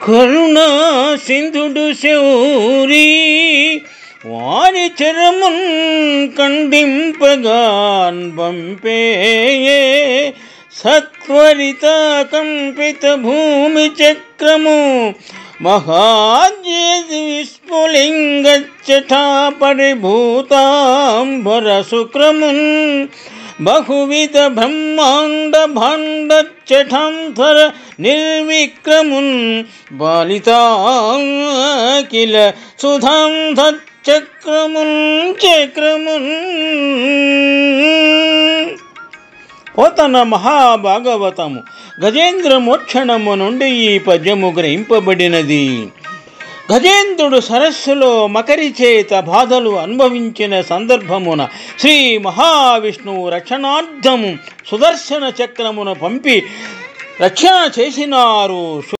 కరుణా సింధుడు శౌరీ వారి చరమున్ ఖండింపగాన్ పంపేయే సత్వరిత కంపిత భూమి చక్రము మహాజ్యేతి విస్ఫులింగచ్చఠా పరిభూతాంబర శుక్రమున్ బహువిధ బ్రహ్మాండ భాండచ్చఠాంతర నిర్విక్రమున్ బాలితాకిల సుధాం చక్రమున్ చక్రమున్. పోతన మహాభాగవతము గజేంద్ర మోక్షణము నుండి ఈ పద్యము గ్రహింపబడినది. గజేంద్రుడు సరస్సులో మకరి చేత బాధలు అనుభవించిన సందర్భమున శ్రీ మహావిష్ణువు రక్షణార్థము సుదర్శన చక్రమును పంపి రక్షణ చేసినారు.